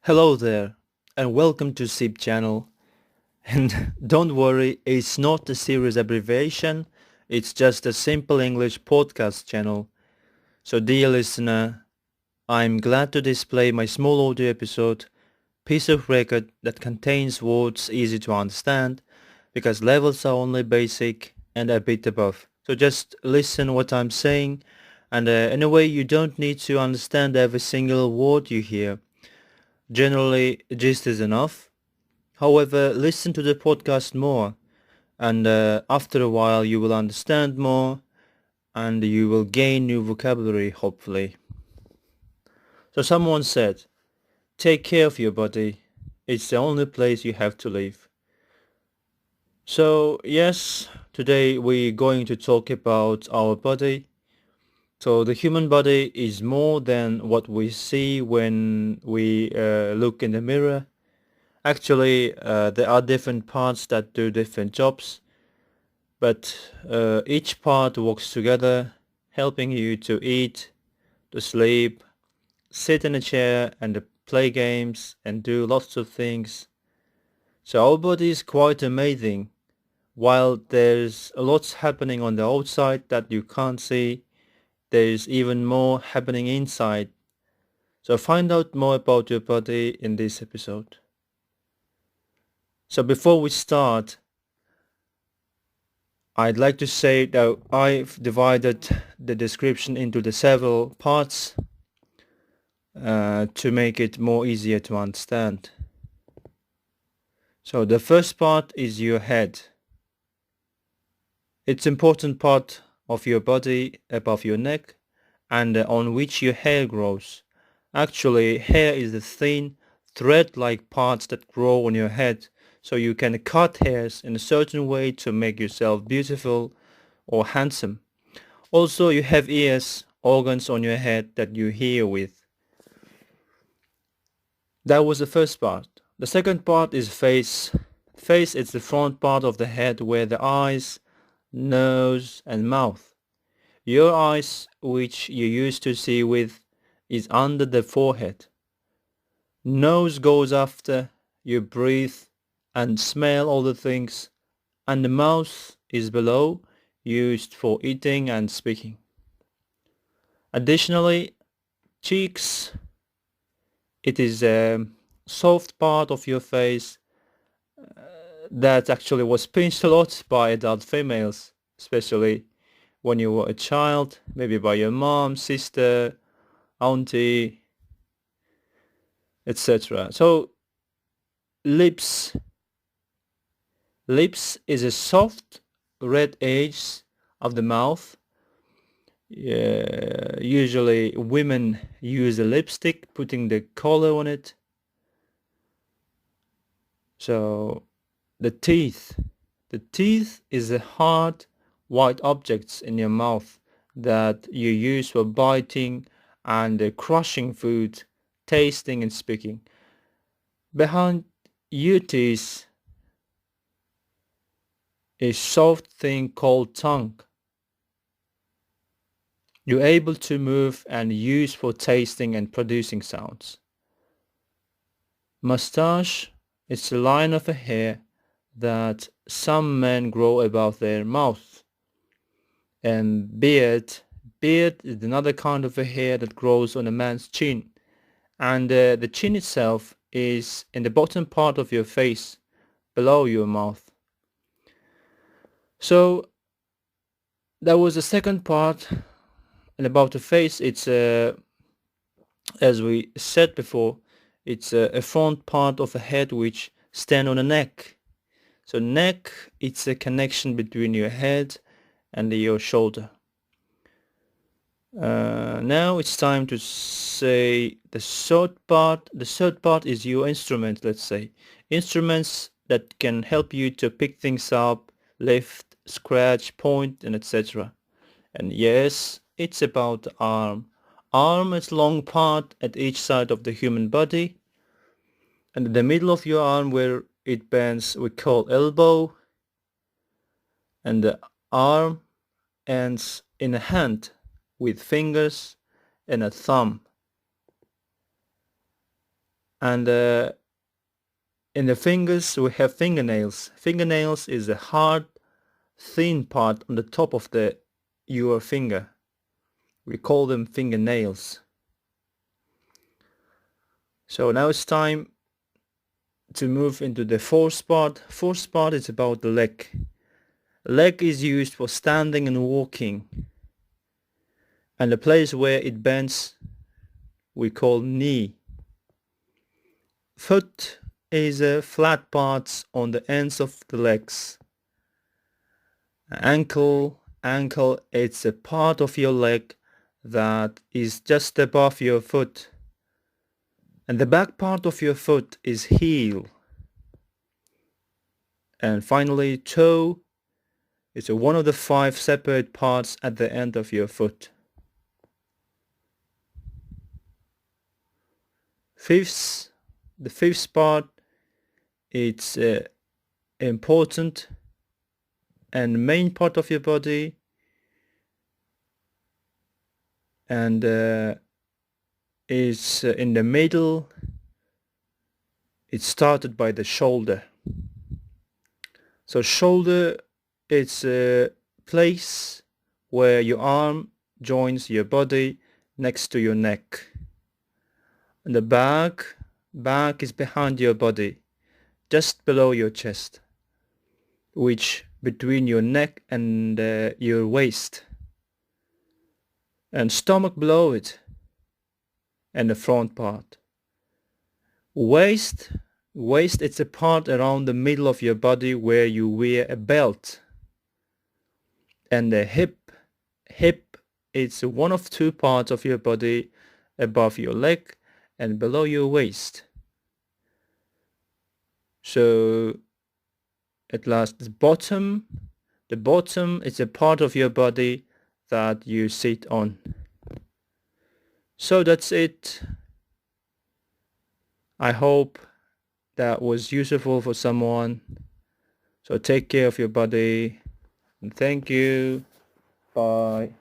Hello there, and welcome to SIP channel. And don't worry, it's not a serious abbreviation, it's just a simple English podcast channel. So dear listener, I'm glad to display my small audio episode, piece of record that contains words easy to understand, because levels are only basic and a bit above. So just listen what I'm saying, and in a way you don't need to understand every single word you hear. Generally, gist is enough. However, listen to the podcast more, and after a while you will understand more, and you will gain new vocabulary, hopefully. So someone said, take care of your body. It's the only place you have to live. So yes, today we're going to talk about our body. So the human body is more than what we see when we look in the mirror. Actually, there are different parts that do different jobs, but each part works together, helping you to eat, to sleep, sit in a chair and play games and do lots of things. So our body is quite amazing. While there's a lot happening on the outside that you can't see, there's even more happening inside. So find out more about your body in this episode. So before we start, I'd like to say that I've divided the description into the several parts to make it more easier to understand. So the first part is your head. It's an important part of your body above your neck and on which your hair grows. Actually, hair is the thin, thread-like parts that grow on your head, so you can cut hairs in a certain way to make yourself beautiful or handsome. Also, you have ears, organs on your head that you hear with. That was the first part. The second part is face. Face is the front part of the head where the eyes, nose and mouth. Your eyes, which you used to see with, is under the forehead. Nose goes after, you breathe and smell all the things, and the mouth is below, used for eating and speaking. Additionally, cheeks, it is a soft part of your face that actually was pinched a lot by adult females, especially when you were a child, maybe by your mom, sister, auntie, etc. So lips. Lips is a soft red edge of the mouth. Usually women use a lipstick, putting the color on it. So the teeth. The teeth is the hard white objects in your mouth that you use for biting and crushing food, tasting and speaking. Behind your teeth is soft thing called tongue. You're able to move and use for tasting and producing sounds. Mustache is a line of a hair that some men grow above their mouth. And beard is another kind of a hair that grows on a man's chin. And the chin itself is in the bottom part of your face, below your mouth. So that was the second part. And about the face, it's as we said before, it's a front part of a head which stand on a neck. So neck, it's a connection between your head and your shoulder. Now it's time to say the third part. The third part is your instrument, let's say. Instruments that can help you to pick things up, lift, scratch, point, and etc. And yes, it's about the arm. Arm is long part at each side of the human body. And in the middle of your arm where it bends, we call elbow. And the arm ends in a hand with fingers and a thumb. And in the fingers we have fingernails. Fingernails is a hard, thin part on the top of your finger. We call them fingernails. So now it's time to move into the fourth part. Fourth part is about the leg. Leg is used for standing and walking. And the place where it bends we call knee. Foot is flat parts on the ends of the legs. Ankle it's a part of your leg that is just above your foot. And the back part of your foot is heel. And finally, toe is one of the 5 separate parts at the end of your foot. The fifth part, it's important and main part of your body, and is in the middle. It started by the shoulder. So shoulder, it's a place where your arm joins your body next to your neck. And the back is behind your body, just below your chest, which between your neck and your waist. And stomach below it, and the front part. Waist, it's a part around the middle of your body where you wear a belt. And the hip, it's one of 2 parts of your body above your leg and below your waist. So at last, the bottom is a part of your body that you sit on. So that's it. I hope that was useful for someone. So take care of your body, and thank you. Bye.